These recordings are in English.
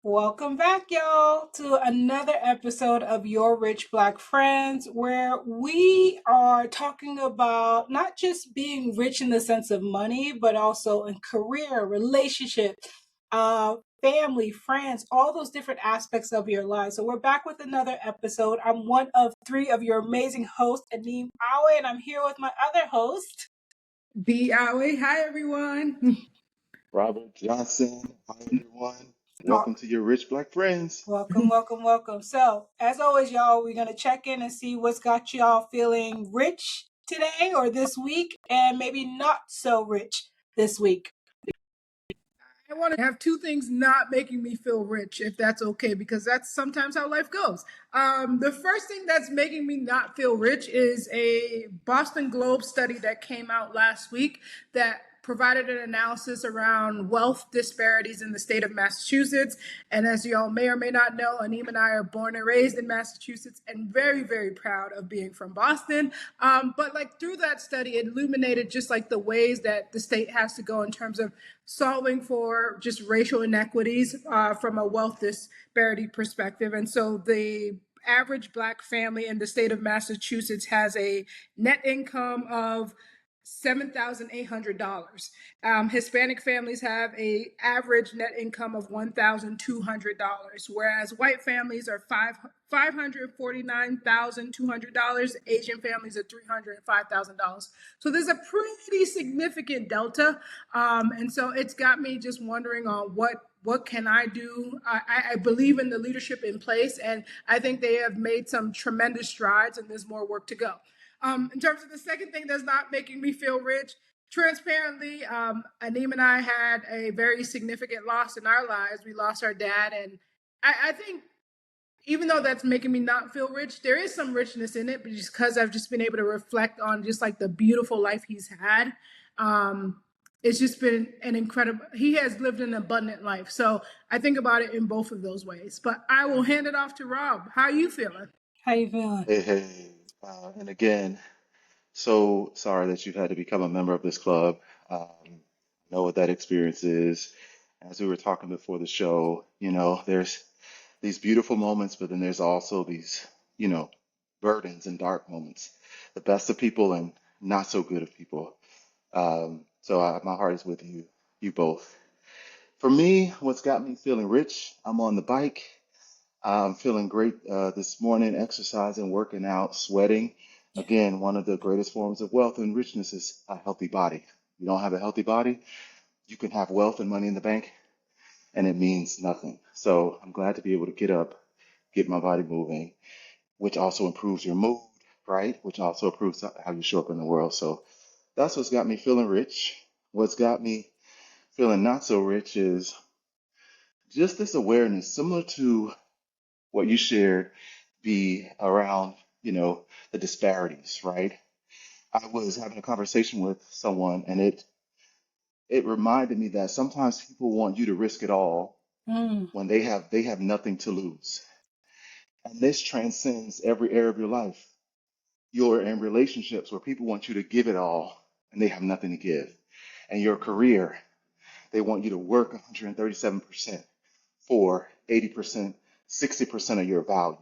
Welcome back, y'all, to another episode of Your Rich Black Friends, where we are talking about not just being rich in the sense of money, but also in career, relationship, family, friends, all those different aspects of your life. So we're back with another episode. I'm one of three of your amazing hosts, Aneem Awe, and I'm here with my other host. B. Awe. Hi, everyone. Robert Johnson. Hi, everyone. Welcome to your Rich Black Friends. Welcome, welcome, welcome. So, as always, y'all, we're going to check in and see what's got y'all feeling rich today or this week, and maybe not so rich this week. I want to have two things not making me feel rich, if that's okay, because that's sometimes how life goes. The first thing that's making me not feel rich is a Boston Globe study that came out last week that provided an analysis around wealth disparities in the state of Massachusetts. And as you all may or may not know, Aneem and I are born and raised in Massachusetts and very, very proud of being from Boston. But like through that study, it illuminated just like the ways that the state has to go in terms of solving for just racial inequities from a wealth disparity perspective. And so the average Black family in the state of Massachusetts has a net income of $7,800. Hispanic families have a average net income of $1,200, whereas white families are $549,200. Asian families are $305,000. So there's a pretty significant delta, and so it's got me just wondering on what can I do? I believe in the leadership in place, and I think they have made some tremendous strides, and there's more work to go. In terms of the second thing that's not making me feel rich, transparently, Aneem and I had a very significant loss in our lives. We lost our dad, and I think even though that's making me not feel rich, there is some richness in it, but just because I've just been able to reflect on just like the beautiful life he's had. It's just been an incredible, he has lived an abundant life. So I think about it in both of those ways. But I will hand it off to Rob. How are you feeling? How you feeling? Hey. And again, so sorry that you've had to become a member of this club. Know what that experience is. As we were talking before the show, there's these beautiful moments, but then there's also these, you know, burdens and dark moments. The best of people and not so good of people. My heart is with you both. For me, what's got me feeling rich, I'm on the bike. I'm feeling great this morning, exercising, working out, sweating. Yeah. Again, one of the greatest forms of wealth and richness is a healthy body. You don't have a healthy body, you can have wealth and money in the bank, and it means nothing. So I'm glad to be able to get up, get my body moving, which also improves your mood, right? Which also improves how you show up in the world. So that's what's got me feeling rich. What's got me feeling not so rich is just this awareness, similar to what you shared, be around, the disparities, right? I was having a conversation with someone and it reminded me that sometimes people want you to risk it all Mm. when they have nothing to lose. And this transcends every area of your life. You're in relationships where people want you to give it all and they have nothing to give. And your career, they want you to work 137% for 80%, 60% of your value.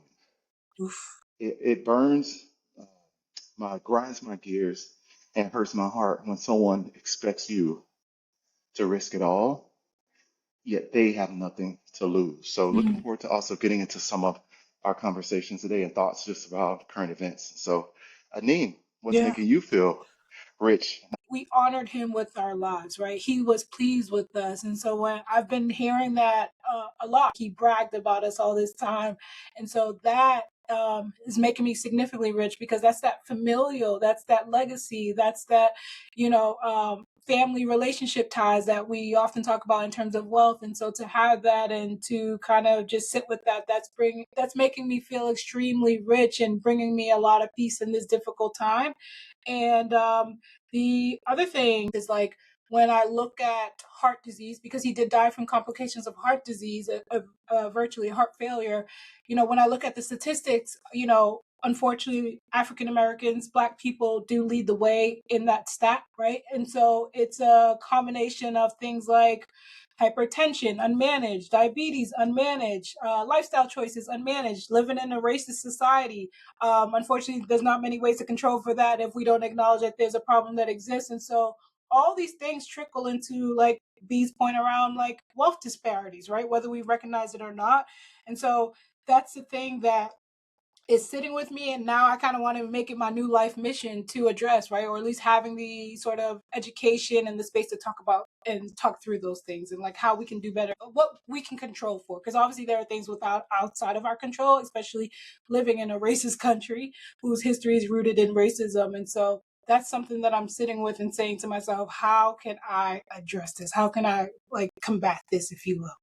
Oof. It burns grinds my gears and hurts my heart when someone expects you to risk it all, yet they have nothing to lose. So looking Mm. forward to also getting into some of our conversations today and thoughts just about current events. So, Aneem, what's Yeah. making you feel rich? We honored him with our lives, right? He was pleased with us. And so when I've been hearing that a lot, he bragged about us all this time. And so that is making me significantly rich because that's that familial, that's that legacy, that's that, family relationship ties that we often talk about in terms of wealth. And so to have that and to kind of just sit with that, that's making me feel extremely rich and bringing me a lot of peace in this difficult time. And the other thing is like when I look at heart disease, because he did die from complications of heart disease, virtually heart failure. When I look at the statistics, unfortunately, African Americans, Black people do lead the way in that stat, right? And so it's a combination of things like hypertension, unmanaged, diabetes, unmanaged, lifestyle choices, unmanaged, living in a racist society. Unfortunately, there's not many ways to control for that if we don't acknowledge that there's a problem that exists. And so all these things trickle into, like B's point, around like wealth disparities, right? Whether we recognize it or not. And so that's the thing that is sitting with me, and now I kind of want to make it my new life mission to address, right? Or at least having the sort of education and the space to talk about and talk through those things, and like how we can do better, what we can control for, because obviously there are things without outside of our control, especially living in a racist country whose history is rooted in racism. And so that's something that I'm sitting with and saying to myself, how can I address this? How can I like combat this, if you will?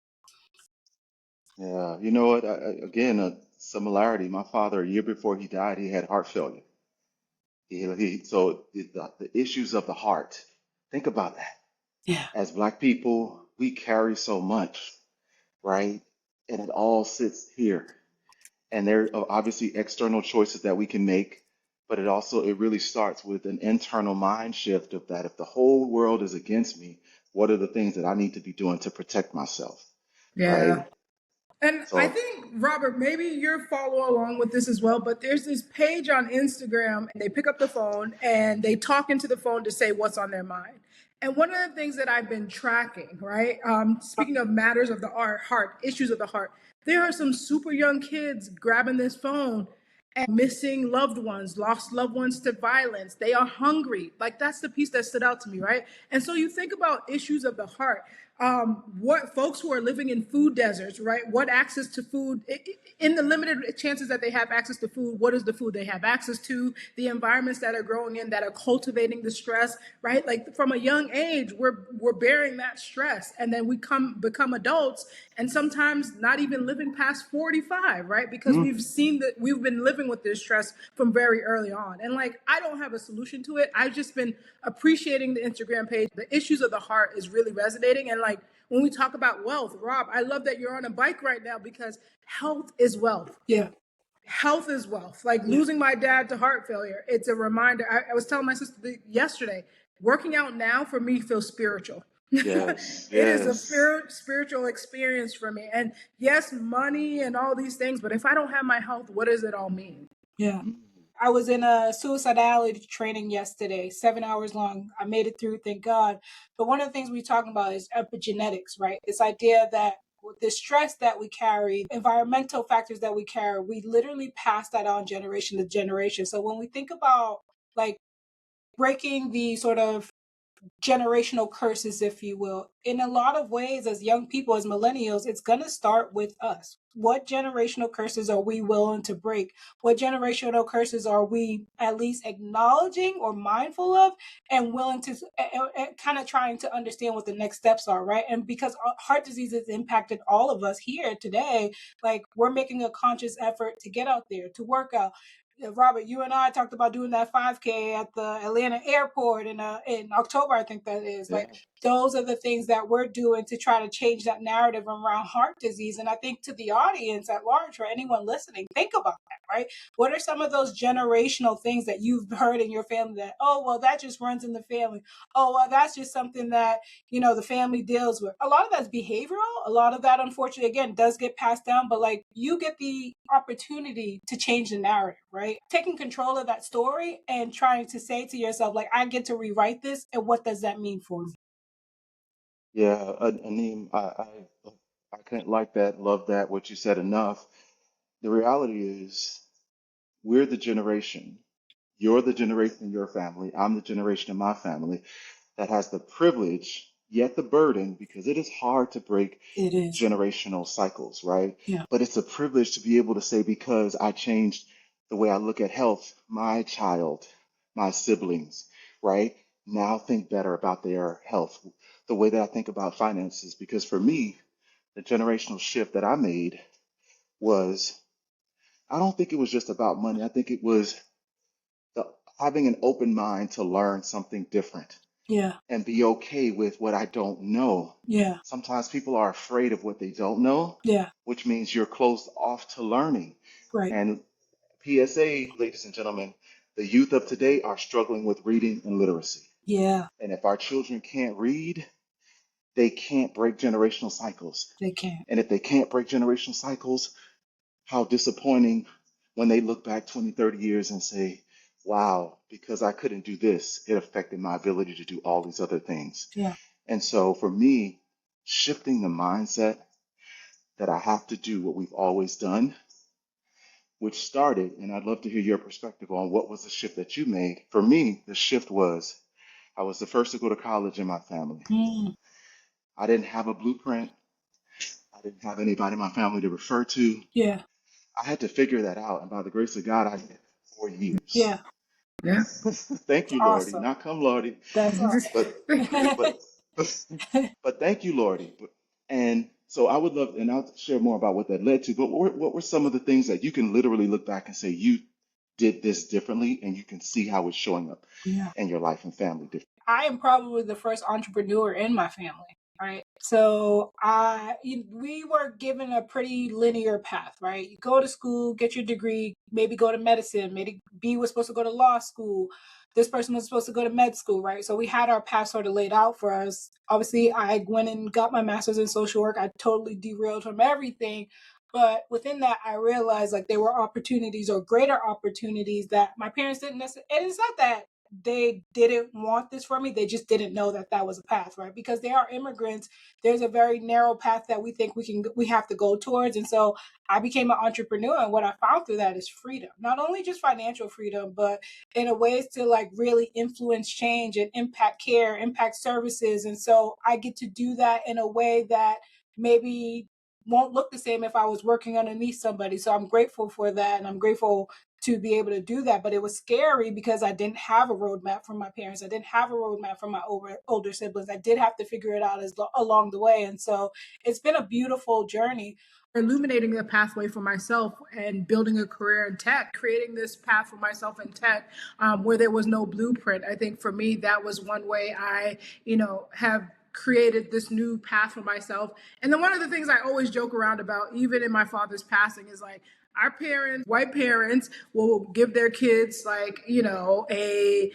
Yeah, you know what? Again, a similarity. My father, a year before he died, he had heart failure. So the issues of the heart. Think about that. Yeah. As Black people, we carry so much, right? And it all sits here. And there are obviously external choices that we can make, but it really starts with an internal mind shift of that. If the whole world is against me, what are the things that I need to be doing to protect myself, Yeah. right? And I So, think, Robert, maybe you're follow along with this as well, but there's this page on Instagram, and they pick up the phone and they talk into the phone to say what's on their mind. And one of the things that I've been tracking, right? Speaking of matters of the heart, issues of the heart, there are some super young kids grabbing this phone and missing loved ones, lost loved ones to violence. They are hungry. Like that's the piece that stood out to me, right? And so you think about issues of the heart. What folks who are living in food deserts, right? What access to food, in the limited chances that they have access to food, what is the food they have access to? The environments that are growing in that are cultivating the stress, right? Like from a young age, we're bearing that stress, and then we become adults, and sometimes not even living past 45, right? Because mm, we've seen that we've been living with this stress from very early on. And like, I don't have a solution to it. I've just been appreciating the Instagram page. The issues of the heart is really resonating. And like, when we talk about wealth, Rob, I love that you're on a bike right now because health is wealth. Yeah. Health is wealth. Like Yeah. losing my dad to heart failure, it's a reminder. I was telling my sister yesterday, working out now for me feels spiritual. yes, It is a yes. spiritual experience for me. And yes, money and all these things, but if I don't have my health, what does it all mean? Yeah. Mm, I was in a suicidality training yesterday, 7 hours long. I made it through, thank God. But one of the things we're talking about is epigenetics, right? This idea that with the stress that we carry, environmental factors that we carry, we literally pass that on generation to generation. So when we think about like breaking the sort of generational curses, if you will. In a lot of ways, as young people, as millennials, it's going to start with us. What generational curses are we willing to break? What generational curses are we at least acknowledging or mindful of and willing to kind of trying to understand what the next steps are, right? And because heart disease has impacted all of us here today, like we're making a conscious effort to get out there, to work out. Robert, you and I talked about doing that 5K at the Atlanta airport in October, I think that is. Like, yeah, those are the things that we're doing to try to change that narrative around heart disease. And I think to the audience at large, for anyone listening, think about that, right? What are some of those generational things that you've heard in your family that, oh, well, that just runs in the family. Oh, well, that's just something that, the family deals with. A lot of that's behavioral. A lot of that, unfortunately, again, does get passed down, but like you get the opportunity to change the narrative, right? Taking control of that story and trying to say to yourself, like, I get to rewrite this, and what does that mean for me? yeah. Aneem, I couldn't like that, love that, what you said enough. The reality is, we're the generation. You're the generation in your family. I'm the generation in my family that has the privilege, yet the burden, because it is hard to break It is. generational cycles, right? Yeah. But it's a privilege to be able to say, because I changed the way I look at health, my child, my siblings, right? Now think better about their health, the way that I think about finances. Because for me, the generational shift that I made was, I don't think it was just about money. I think it was the, having an open mind to learn something different Yeah. and be okay with what I don't know. Yeah. Sometimes people are afraid of what they don't know, Yeah. which means you're closed off to learning. Right. And PSA, ladies and gentlemen, the youth of today are struggling with reading and literacy. Yeah, And if our children can't read, they can't break generational cycles. they can. And if they can't break generational cycles, how disappointing when they look back 20, 30 years and say, wow, because I couldn't do this, it affected my ability to do all these other things. Yeah. And so for me, shifting the mindset that I have to do what we've always done, which started, and I'd love to hear your perspective on what was the shift that you made. For me, the shift was I was the first to go to college in my family. Mm, I didn't have a blueprint. I didn't have anybody in my family to refer to. yeah. I had to figure that out. And by the grace of God, I did 4 years. Yeah. Yeah. Thank you, Lordy. Awesome. Not come, Lordy. That's But but but thank you, Lordy. And so I would love, and I'll share more about what that led to. But what were some of the things that you can literally look back and say you did this differently, and you can see how it's showing up yeah. in your life and family differently? I am probably the first entrepreneur in my family, right? So we were given a pretty linear path, right? You go to school, get your degree, maybe go to medicine, maybe B was supposed to go to law school. This person was supposed to go to med school, right? So we had our path sort of laid out for us. Obviously, I went and got my master's in social work. I totally derailed from everything. But within that, I realized like there were opportunities or greater opportunities that my parents didn't necessarily, and it's not that they didn't want this for me. They just didn't know that that was a path, right? Because they are immigrants. There's a very narrow path that we think we have to go towards. And so I became an entrepreneur. And what I found through that is freedom, not only just financial freedom, but in a ways to like really influence change and impact care, impact services. And so I get to do that in a way that maybe won't look the same if I was working underneath somebody. So I'm grateful for that. And I'm grateful to be able to do that. But it was scary because I didn't have a roadmap from my parents. I didn't have a roadmap from my older siblings. I did have to figure it out along the way. And so it's been a beautiful journey. Illuminating the pathway for myself and building a career in tech, creating this path for myself in tech, where there was no blueprint. I think for me, that was one way I, have created this new path for myself. And then one of the things I always joke around about, even in my father's passing, is like, our parents, white parents, will give their kids like, a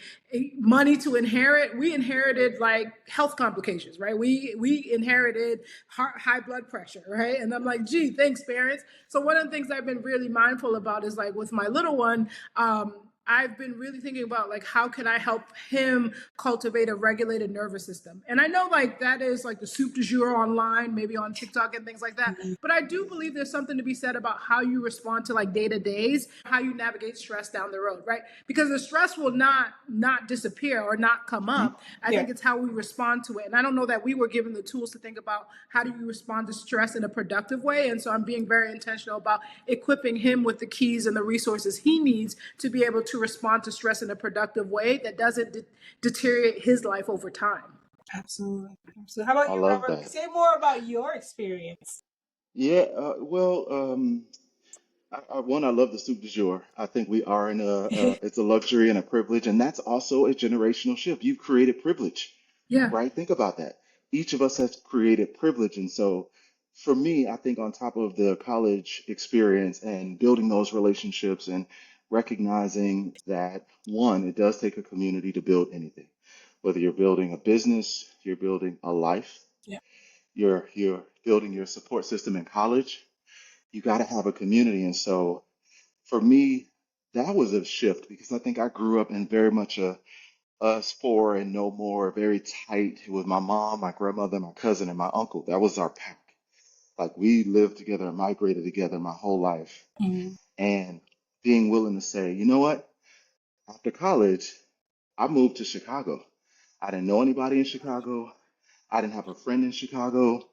money to inherit. We inherited like health complications, right? We inherited high blood pressure, right? And I'm like, gee, thanks, parents. So one of the things I've been really mindful about is like with my little one, I've been really thinking about like how can I help him cultivate a regulated nervous system. And I know like that is like the soup du jour online, maybe on TikTok and things like that. But I do believe there's something to be said about how you respond to like day to days, how you navigate stress down the road, right? Because the stress will not disappear or not come up. I Yeah. think it's how we respond to it. And I don't know that we were given the tools to think about how do you respond to stress in a productive way. And so I'm being very intentional about equipping him with the keys and the resources he needs to be able to respond to stress in a productive way that doesn't deteriorate his life over time. Absolutely. So how about I you, love Robert? that. Say more about your experience. Yeah, one, I love the soup du jour. I think we are in it's a luxury and a privilege, and that's also a generational shift. You've created privilege, Yeah. right? Think about that. Each of us has created privilege. And so for me, I think on top of the college experience and building those relationships and recognizing that, one, it does take a community to build anything. Whether you're building a business, you're building a life, Yeah. you're building your support system in college, you got to have a community. And so for me, that was a shift because I think I grew up in very much a us four and no more, very tight with my mom, my grandmother, my cousin, and my uncle. That was our pack. Like we lived together and migrated together my whole life. Mhm. And being willing to say, you know what? After college, I moved to Chicago. I didn't know anybody in Chicago. I didn't have a friend in Chicago,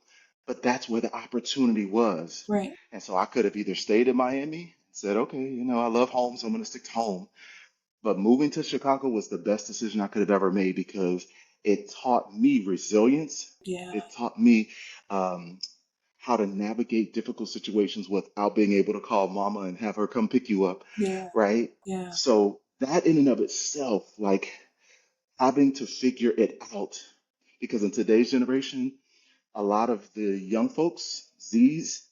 but that's where the opportunity was. Right. And so I could have either stayed in Miami and said, okay, I love home, so I'm going to stick to home. But moving to Chicago was the best decision I could have ever made because it taught me resilience. Yeah. It taught me um, how to navigate difficult situations without being able to call mama and have her come pick you up, Yeah. right? Yeah. So that in and of itself, like having to figure it out, because in today's generation, a lot of the young folks, Z's,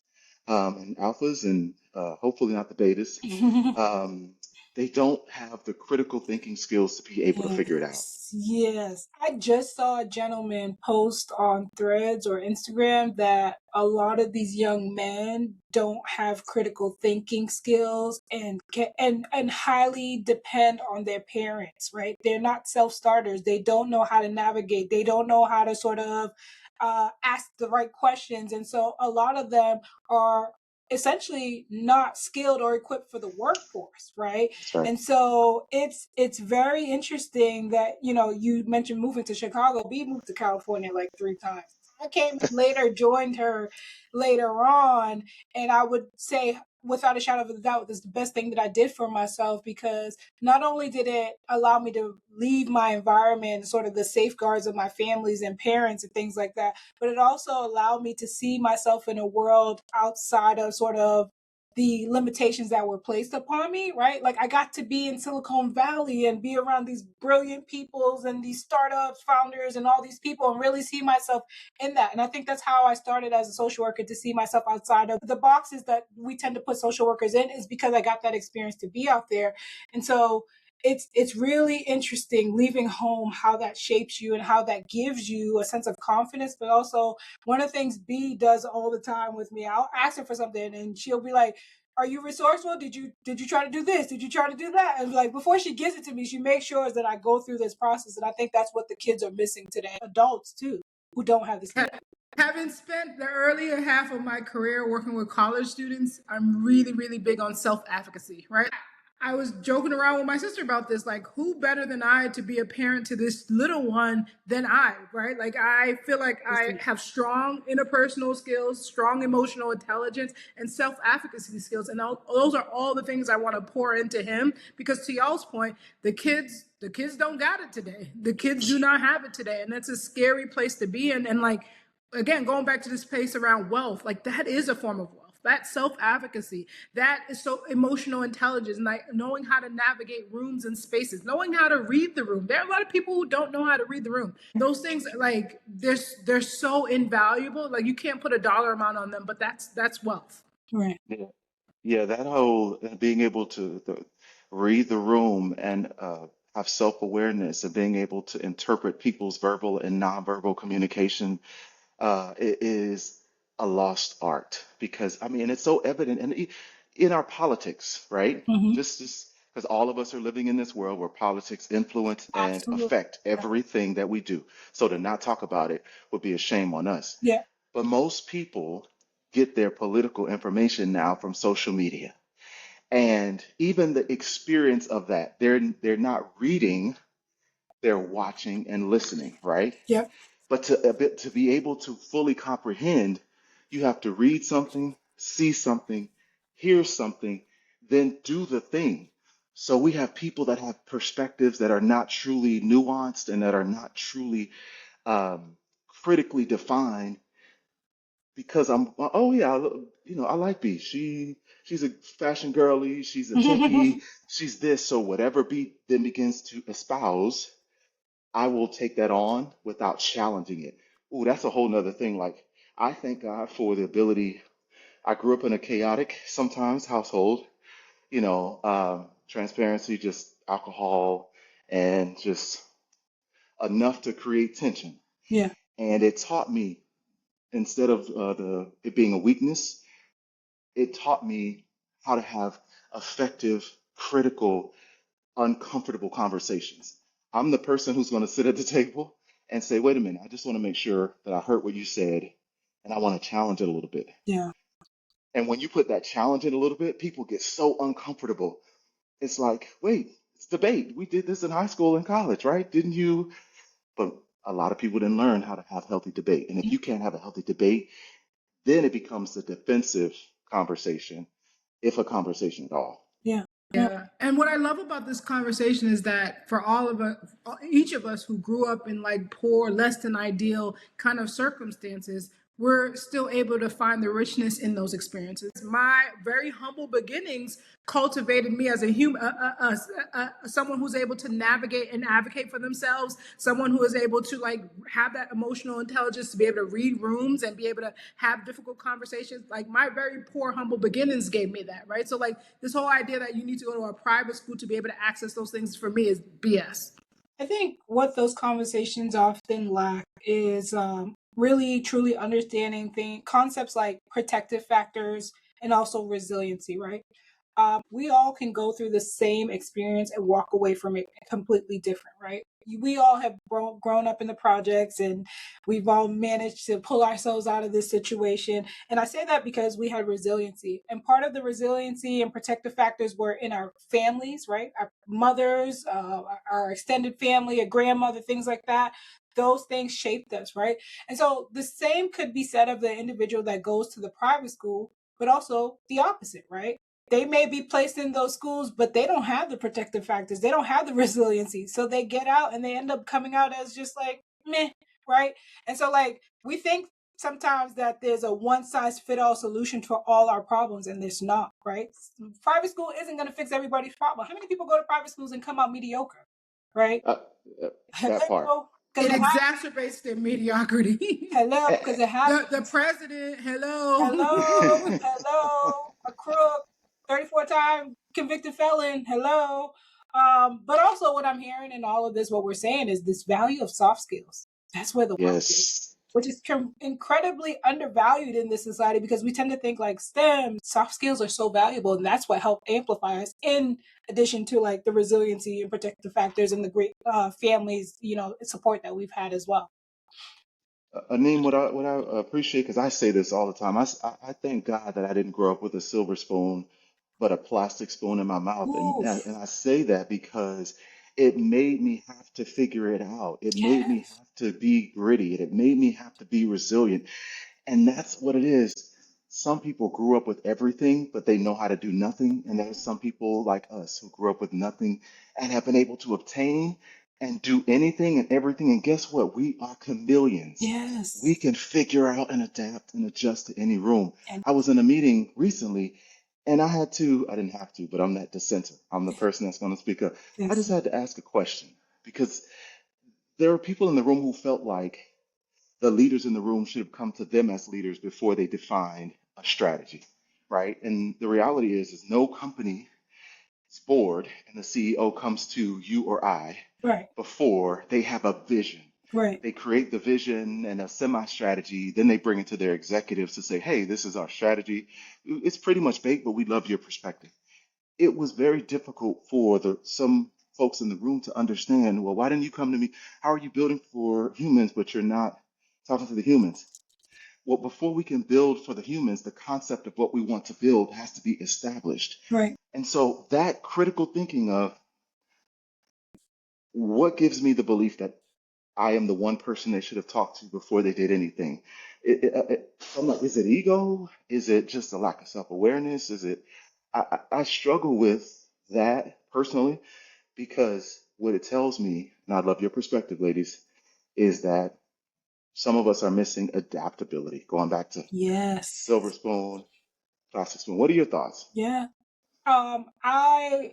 and alphas, and hopefully not the betas, um, they don't have the critical thinking skills to be able to figure it out. Yes, yes. I just saw a gentleman post on Threads or Instagram that a lot of these young men don't have critical thinking skills and and highly depend on their parents, right? They're not self-starters. They don't know how to navigate. They don't know how to sort of ask the right questions. And so a lot of them are essentially not skilled or equipped for the workforce, right? That's right. And so it's very interesting that, you know, you mentioned moving to Chicago. We moved to California like 3 times. I came later, joined her later on, and I would say without a shadow of a doubt, this is the best thing that I did for myself, because not only did it allow me to leave my environment, sort of the safeguards of my families and parents and things like that, but it also allowed me to see myself in a world outside of sort of the limitations that were placed upon me, right? Like I got to be in Silicon Valley and be around these brilliant peoples and these startups, founders, and all these people, and really see myself in that. And I think that's how I started as a social worker, to see myself outside of the boxes that we tend to put social workers in, is because I got that experience to be out there. And so it's really interesting leaving home, how that shapes you and how that gives you a sense of confidence. But also, one of the things B does all the time with me, I'll ask her for something and she'll be like, are you resourceful? Did you try to do this? Did you try to do that? And like before she gives it to me, she makes sure that I go through this process. And I think that's what the kids are missing today, adults too, who don't have the skills. Having spent the earlier half of my career working with college students, I'm really, really big on self advocacy, right? I was joking around with my sister about this, like, who better than I to be a parent to this little one than I, right? Like, I feel like I have strong interpersonal skills, strong emotional intelligence, and self advocacy skills. And those are all the things I want to pour into him, because to y'all's point, the kids don't got it today. The kids do not have it today. And that's a scary place to be in. And like, again, going back to this place around wealth, like that is a form of wealth. That self-advocacy, that is so emotional intelligence, like knowing how to navigate rooms and spaces, knowing how to read the room. There are a lot of people who don't know how to read the room. Those things, like, they're so invaluable. Like, you can't put a dollar amount on them, but that's wealth. Right. Yeah, yeah, that whole being able to read the room and have self-awareness and being able to interpret people's verbal and nonverbal communication, it is a lost art because I mean it's so evident in our politics, right? Mm-hmm. Just because all of us are living in this world where politics influence and Absolutely. affect everything that we do. So to not talk about it would be a shame on us. Yeah. But most people get their political information now from social media. And even the experience of that, they're not reading, they're watching and listening, right? Yep. But to be able to fully comprehend, you have to read something, see something, hear something, then do the thing. So we have people that have perspectives that are not truly nuanced and that are not truly critically defined because oh yeah, I like B. She's a fashion girly, she's a techie, she's this. So whatever B then begins to espouse, I will take that on without challenging it. Ooh, that's a whole nother thing. Like, I thank God for the ability. I grew up in a chaotic, sometimes household, transparency, just alcohol and just enough to create tension. Yeah. And it taught me, instead of it being a weakness, it taught me how to have effective, critical, uncomfortable conversations. I'm the person who's going to sit at the table and say, wait a minute, I just want to make sure that I heard what you said and I want to challenge it a little bit. Yeah. And when you put that challenge in a little bit, people get so uncomfortable. It's like, wait, it's debate. We did this in high school and college, right? Didn't you? But a lot of people didn't learn how to have healthy debate. And if you can't have a healthy debate, then it becomes a defensive conversation, if a conversation at all. Yeah. Yeah. Yeah. And what I love about this conversation is that for all of us, each of us who grew up in like poor, less than ideal kind of circumstances, we're still able to find the richness in those experiences. My very humble beginnings cultivated me as a human, someone who's able to navigate and advocate for themselves, someone who is able to like have that emotional intelligence to be able to read rooms and be able to have difficult conversations. Like my very poor humble beginnings gave me that, right? So like this whole idea that you need to go to a private school to be able to access those things for me is BS. I think what those conversations often lack is really truly understanding concepts like protective factors and also resiliency, right? We all can go through the same experience and walk away from it completely different, right? We all have grown up in the projects and we've all managed to pull ourselves out of this situation. And I say that because we had resiliency. And part of the resiliency and protective factors were in our families, right? Our mothers, our extended family, a grandmother, things like that. Those things shaped us, right? And so the same could be said of the individual that goes to the private school, but also the opposite, right? They may be placed in those schools, but they don't have the protective factors. They don't have the resiliency. So they get out and they end up coming out as just like, meh, right? And so, like, we think sometimes that there's a one size fit all solution for all our problems, and there's not, right? Private school isn't going to fix everybody's problem. How many people go to private schools and come out mediocre, right? Uh, uh, that part. Hello, because It it exacerbates their mediocrity. hello, Eh, because it The happens. president, hello. Hello, a crook, 34-time convicted felon, hello. But also what I'm hearing in all of this, what we're saying is this value of soft skills. That's where the wealth is, yes. which is incredibly undervalued in this society because we tend to think like STEM, soft skills are so valuable, and that's what helped amplify us. In addition to like the resiliency and protective factors and the great families, support that we've had as well. Aneem, what I appreciate, because I say this all the time, I thank God that I didn't grow up with a silver spoon, but a plastic spoon in my mouth. And Oof. I say that because it made me have to figure it out. It made me Yes. have to be gritty. It made me have to be resilient. And that's what it is. Some people grew up with everything, but they know how to do nothing. And there's some people like us who grew up with nothing and have been able to obtain and do anything and everything. And guess what? We are chameleons. We Yes. can figure out and adapt and adjust to any room. And I was in a meeting recently and I didn't have to, but I'm that dissenter. I'm the person that's going to speak up. I just yes. had to ask a question because there were people in the room who felt like the leaders in the room should have come to them as leaders before they defined a strategy, right? And the reality is no company's board and the CEO comes to you or I Right. before they have a vision. Right. They create the vision and a semi strategy, then they bring it to their executives to say, hey, this is our strategy. It's pretty much baked, but we love your perspective. It was very difficult for the some folks in the room to understand, well, why didn't you come to me? How are you building for humans, but you're not talking to the humans? Well, before we can build for the humans, the concept of what we want to build has to be established. Right. And so that critical thinking of what gives me the belief that I am the one person they should have talked to before they did anything. I'm like, is it ego? Is it just a lack of self-awareness? Is it? I struggle with that personally because what it tells me, and I love your perspective, ladies, is that some of us are missing adaptability. Going back to silver Yes. spoon, plastic spoon. What are your thoughts? Yeah.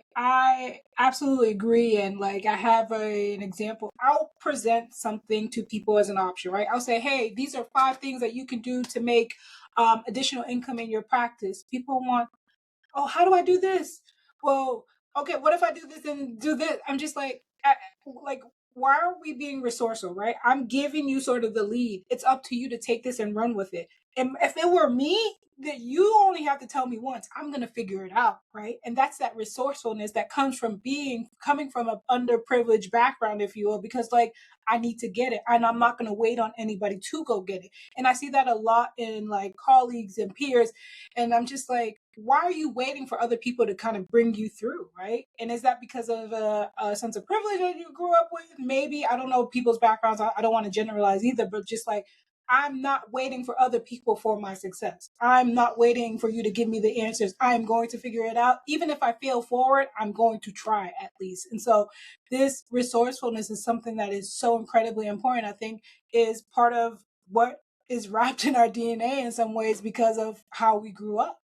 I absolutely agree, and like I have an example. I'll present something to people as an option, right? I'll say, hey, these are 5 things that you can do to make additional income in your practice. People want, oh, how do I do this? Well, okay, what if I do this and do this? I'm just like, why are we being resourceful, right? I'm giving you sort of the lead. It's up to you to take this and run with it. And if it were me, that you only have to tell me once, I'm gonna figure it out, right? And that's that resourcefulness that comes from coming from an underprivileged background, if you will, because like I need to get it, and I'm not gonna wait on anybody to go get it. And I see that a lot in like colleagues and peers, and I'm just like, why are you waiting for other people to kind of bring you through, right? And is that because of a sense of privilege that you grew up with? Maybe. I don't know people's backgrounds. I don't want to generalize either, but just like, I'm not waiting for other people for my success. I'm not waiting for you to give me the answers. I'm going to figure it out. Even if I fail forward, I'm going to try at least. And so this resourcefulness is something that is so incredibly important, I think, is part of what is wrapped in our DNA in some ways because of how we grew up.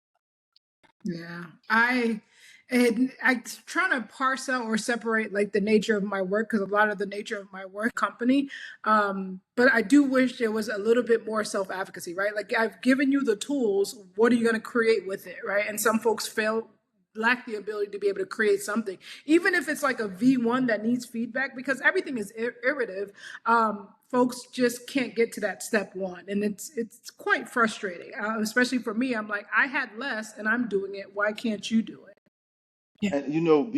Yeah, I trying to parse out or separate like the nature of my work, because a lot of the nature of my work company. But I do wish there was a little bit more self advocacy, right? Like I've given you the tools. What are you going to create with it, right? And some folks lack the ability to be able to create something, even if it's like a V1 that needs feedback, because everything is iterative. Folks just can't get to that step one, and it's quite frustrating, especially for me. I'm like, I had less and I'm doing it, why can't you do it? Yeah. And you know,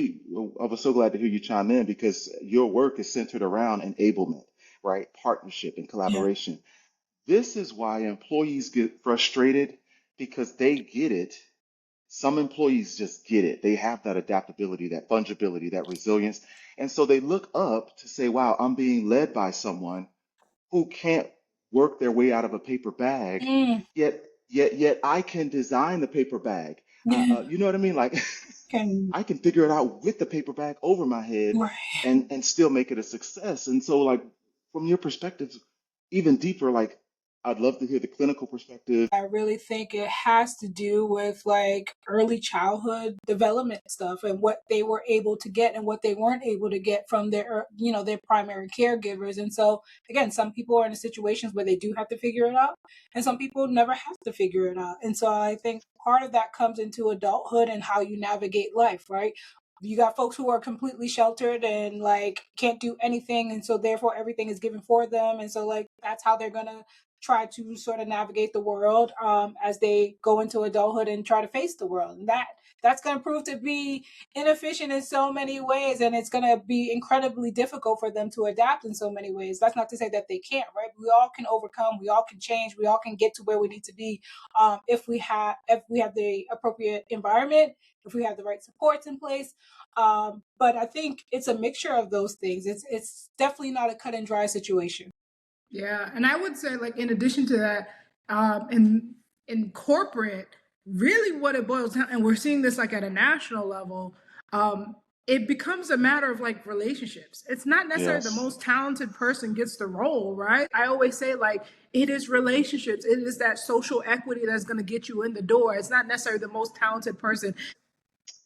I was so glad to hear you chime in because your work is centered around enablement, right? Partnership and Yeah. collaboration. This is why employees get frustrated because they get it. Some employees just get it. They have that adaptability, that fungibility, that resilience. And so they look up to say, wow, I'm being led by someone who can't work their way out of a paper bag, Mm, yet I can design the paper bag. yeah. You know what I mean? Like Can I can figure it out with the paper bag over my head right. and still make it a success. And so, like from your perspective, even deeper, like I'd love to hear the clinical perspective. I really think it has to do with like early childhood development stuff and what they were able to get and what they weren't able to get from their, their primary caregivers. And so, again, some people are in situations where they do have to figure it out, and some people never have to figure it out. And so, I think part of that comes into adulthood and how you navigate life, right? You got folks who are completely sheltered and like can't do anything, and so therefore everything is given for them, and so like that's how they're gonna try to sort of navigate the world as they go into adulthood and try to face the world. And that's going to prove to be inefficient in so many ways, and it's going to be incredibly difficult for them to adapt in so many ways. That's not to say that they can't, right? We all can overcome, we all can change, we all can get to where we need to be if we have the appropriate environment, if we have the right supports in place. But I think it's a mixture of those things. It's definitely not a cut and dry situation. Yeah, and I would say, like, in addition to that, in corporate, really what it boils down, and we're seeing this like at a national level, um, it becomes a matter of like relationships. It's not necessarily the Yes. most talented person gets the role, right? I always say like it is relationships. It is that social equity that's going to get you in the door. It's not necessarily the most talented person.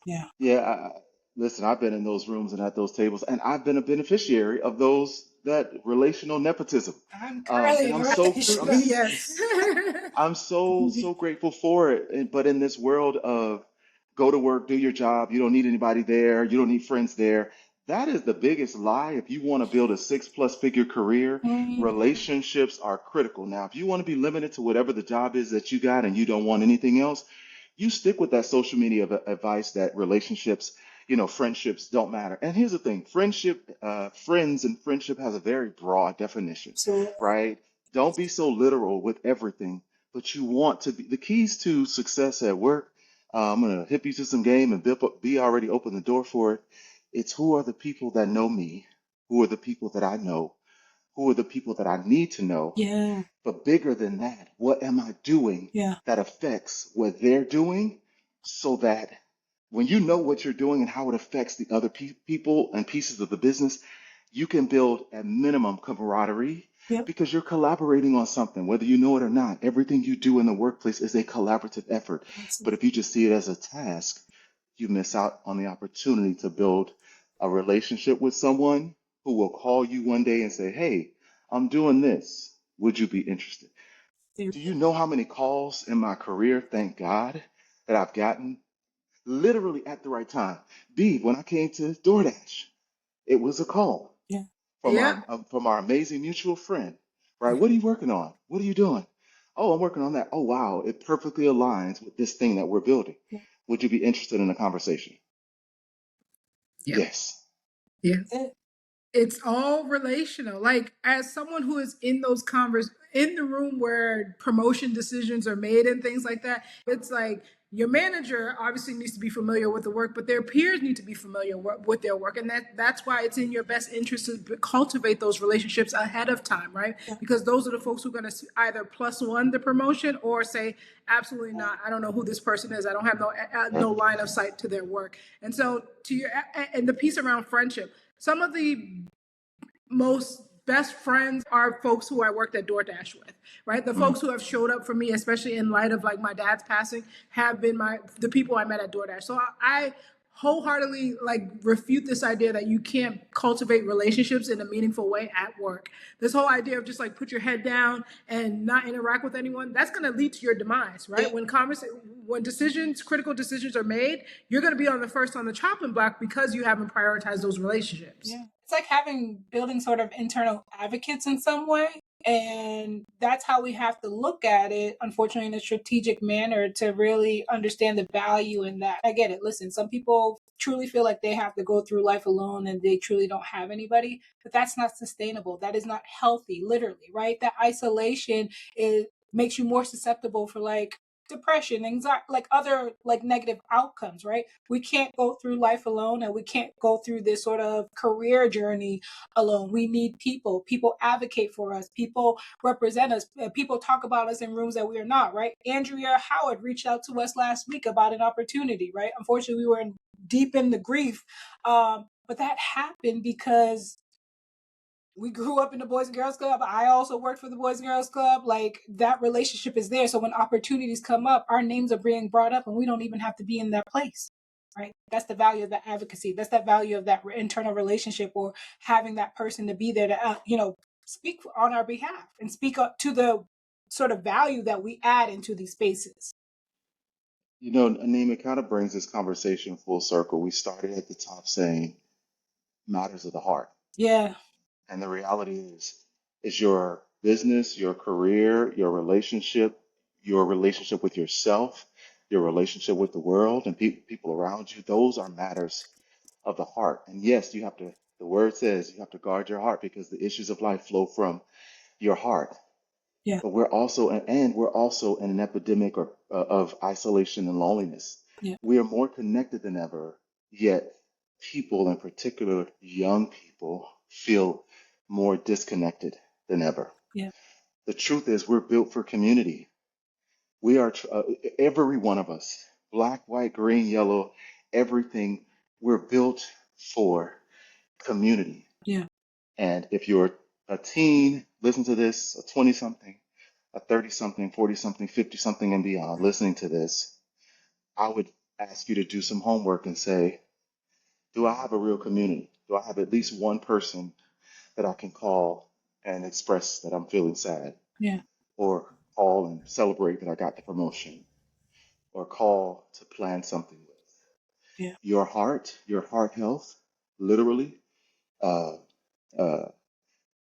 Yeah. Yeah. Listen, I've been in those rooms and at those tables, and I've been a beneficiary of those that relational nepotism. I'm And currently Yes. I'm so grateful for it. But in this world of go to work, do your job, you don't need anybody there, you don't need friends there. That is the biggest lie. If you want to build a 6+ figure career, relationships are critical. Now, if you want to be limited to whatever the job is that you got and you don't want anything else, you stick with that social media advice that relationships, friendships don't matter. And here's the thing, friends and friendship has a very broad definition, so right? Don't be so literal with everything, but you want to be the keys to success at work. I'm gonna hip you to some game and be already open the door for it. It's who are the people that know me, who are the people that I know, who are the people that I need to know, yeah, but bigger than that, what am I doing yeah, that affects what they're doing so that when you know what you're doing and how it affects the other people and pieces of the business, you can build at minimum camaraderie yep, because you're collaborating on something, whether you know it or not. Everything you do in the workplace is a collaborative effort. But absolutely. if you just see it as a task, you miss out on the opportunity to build a relationship with someone who will call you one day and say, hey, I'm doing this. Would you be interested? Do you know how many calls in my career, thank God, that I've gotten literally at the right time? B, when I came to DoorDash, it was a call Yeah, Yeah. from our amazing mutual friend, right? yeah, What are you working on? What are you doing? Oh, I'm working on that. Oh, wow, it perfectly aligns with this thing that we're building. yeah. Would you be interested in a conversation? Yeah. Yes. Yeah. That's it. It's all relational. Like as someone who is in those in the room where promotion decisions are made and things like that, it's like your manager obviously needs to be familiar with the work, but their peers need to be familiar with their work, and that's why it's in your best interest to cultivate those relationships ahead of time, right? Yeah, Because those are the folks who are going to either plus one the promotion or say absolutely not. I don't know who this person is. I don't have no Yep. line of sight to their work. And so to your and the piece around friendship, some of the most best friends are folks who I worked at DoorDash with, right? The folks who have showed up for me, especially in light of like my dad's passing, have been the people I met at DoorDash. So I wholeheartedly like refute this idea that you can't cultivate relationships in a meaningful way at work. This whole idea of just like put your head down and not interact with anyone, that's going to lead to your demise, right? Yeah. When decisions, critical decisions are made, you're going to be on the first on the chopping block because you haven't prioritized those relationships. Yeah. It's like building sort of internal advocates in some way. And that's how we have to look at it, unfortunately, in a strategic manner to really understand the value in that. I get it. Listen, some people truly feel like they have to go through life alone and they truly don't have anybody, but that's not sustainable. That is not healthy, literally, right? That isolation makes you more susceptible for like depression, anxiety, like other like negative outcomes, right? We can't go through life alone and we can't go through this sort of career journey alone. We need people. People advocate for us. People represent us. People talk about us in rooms that we are not, right? Andrea Howard reached out to us last week about an opportunity, right? Unfortunately, we were deep in the grief. But that happened because we grew up in the Boys and Girls Club. I also worked for the Boys and Girls Club. Like that relationship is there. So when opportunities come up, our names are being brought up and we don't even have to be in that place. Right. That's the value of that advocacy. That's that value of that internal relationship or having that person to be there to, speak on our behalf and speak up to the sort of value that we add into these spaces. You know, Naeem, it kind of brings this conversation full circle. We started at the top saying matters of the heart. Yeah. And the reality is your business, your career, your relationship with yourself, your relationship with the world and people around you, those are matters of the heart. And yes, the word says you have to guard your heart because the issues of life flow from your heart. Yeah. But we're also in an epidemic of isolation and loneliness. Yeah. We are more connected than ever, yet people, in particular young people, feel more disconnected than ever. Yeah. The truth is, we're built for community. We are, every one of us, black, white, green, yellow, everything, we're built for community. Yeah. And if you're a teen, listen to this, a 20 something, a 30 something, 40 something, 50 something, and beyond, listening to this, I would ask you to do some homework and say, do I have a real community? Do I have at least one person that I can call and express that I'm feeling sad? Yeah. Or call and celebrate that I got the promotion? Or call to plan something with? Yeah. Your heart health, literally, uh, uh,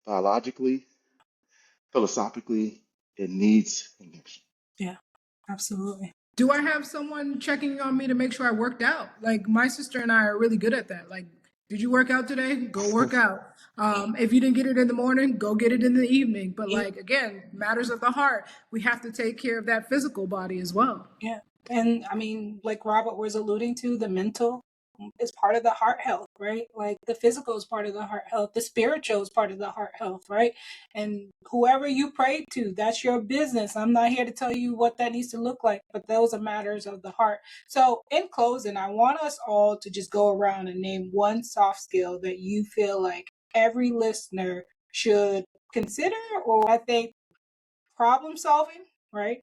biologically, philosophically, it needs connection. Yeah. Absolutely. Do I have someone checking on me to make sure I worked out? Like my sister and I are really good at that. Like, did you work out today? Go work out. If you didn't get it in the morning, go get it in the evening. But Yeah. like again, matters of the heart. We have to take care of that physical body as well. Yeah. And I mean, like Robert was alluding to, the mental is part of the heart health, right? Like the physical is part of the heart health, the spiritual is part of the heart health, right? And whoever you pray to, that's your business. I'm not here to tell you what that needs to look like, but those are matters of the heart. So, in closing, I want us all to just go around and name one soft skill that you feel like every listener should consider, or I think problem solving, right?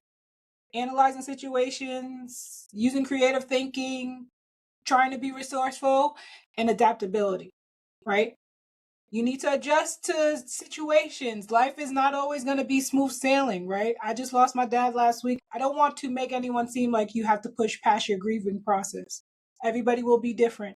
Analyzing situations, using creative thinking, trying to be resourceful, and adaptability, right? You need to adjust to situations. Life is not always going to be smooth sailing, right? I just lost my dad last week. I don't want to make anyone seem like you have to push past your grieving process. Everybody will be different.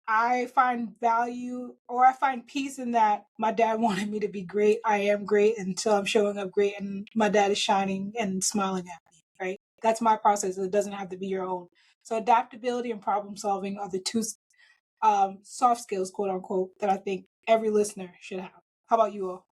I find value or I find peace in that my dad wanted me to be great. I am great until I'm showing up great and my dad is shining and smiling at me, right? That's my process. It doesn't have to be your own. So adaptability and problem solving are the two soft skills, quote unquote, that I think every listener should have. How about you all?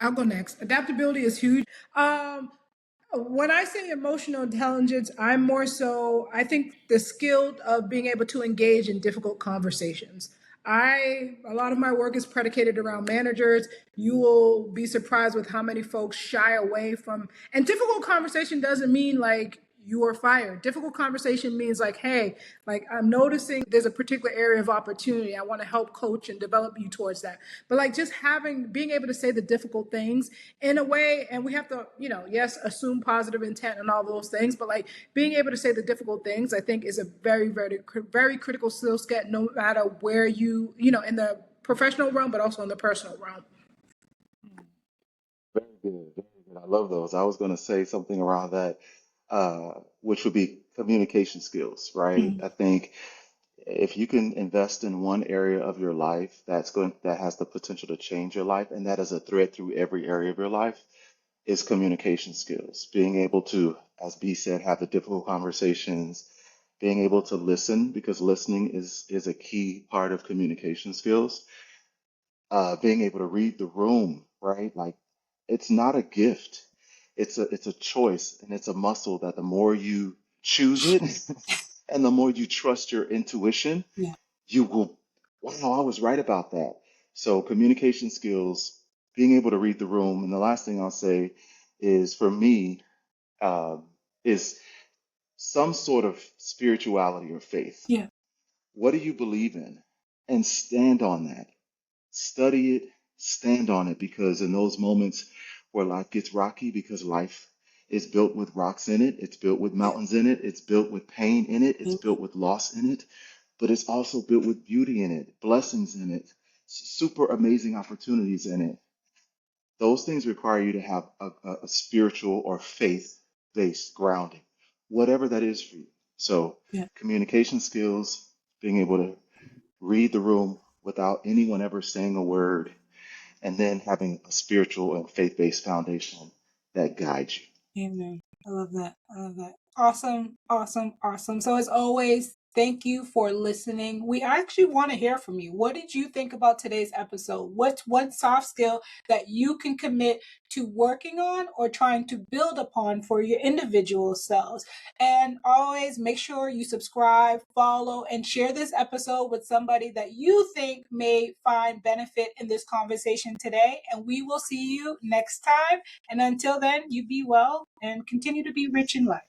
I'll go next. Adaptability is huge. When I say emotional intelligence, I'm more so, I think the skill of being able to engage in difficult conversations. A lot of my work is predicated around managers. You will be surprised with how many folks shy away from, and difficult conversation doesn't mean like you are fired. Difficult conversation means like, hey, like I'm noticing there's a particular area of opportunity. I want to help coach and develop you towards that. But like just being able to say the difficult things in a way, and we have to, yes, assume positive intent and all those things, but like being able to say the difficult things, I think is a very, very, very critical skill set, no matter where in the professional realm, but also in the personal realm. Very good, very good. I love those. I was going to say something around that, which would be communication skills, right? Mhm. I think if you can invest in one area of your life that has the potential to change your life, and that is a thread through every area of your life, is communication skills. Being able to, as B said, have the difficult conversations, being able to listen, because listening is a key part of communication skills. Being able to read the room, right? Like it's not a gift. It's a choice and it's a muscle that the more you choose it and the more you trust your intuition, Yeah. you will, wow, I was right about that. So communication skills, being able to read the room. And the last thing I'll say is for me, um, is some sort of spirituality or faith. Yeah. What do you believe in? And stand on that. Study it, stand on it, because in those moments where life gets rocky, because life is built with rocks in it, it's built with Yeah. mountains in it, it's built with pain in it, it's Amen. built with loss in it, but it's also built with beauty in it, blessings in it, super amazing opportunities in it. Those things require you to have a spiritual or faith-based grounding, whatever that is for you. So, Yeah. communication skills, being able to read the room without anyone ever saying a word, and then having a spiritual and faith-based foundation that guides you. Amen. I love that. I love that. Awesome. Awesome. Awesome. So as always, thank you for listening. We actually want to hear from you. What did you think about today's episode? What's one soft skill that you can commit to working on or trying to build upon for your individual selves? And always make sure you subscribe, follow, and share this episode with somebody that you think may find benefit in this conversation today. And we will see you next time. And until then, you be well and continue to be rich in life.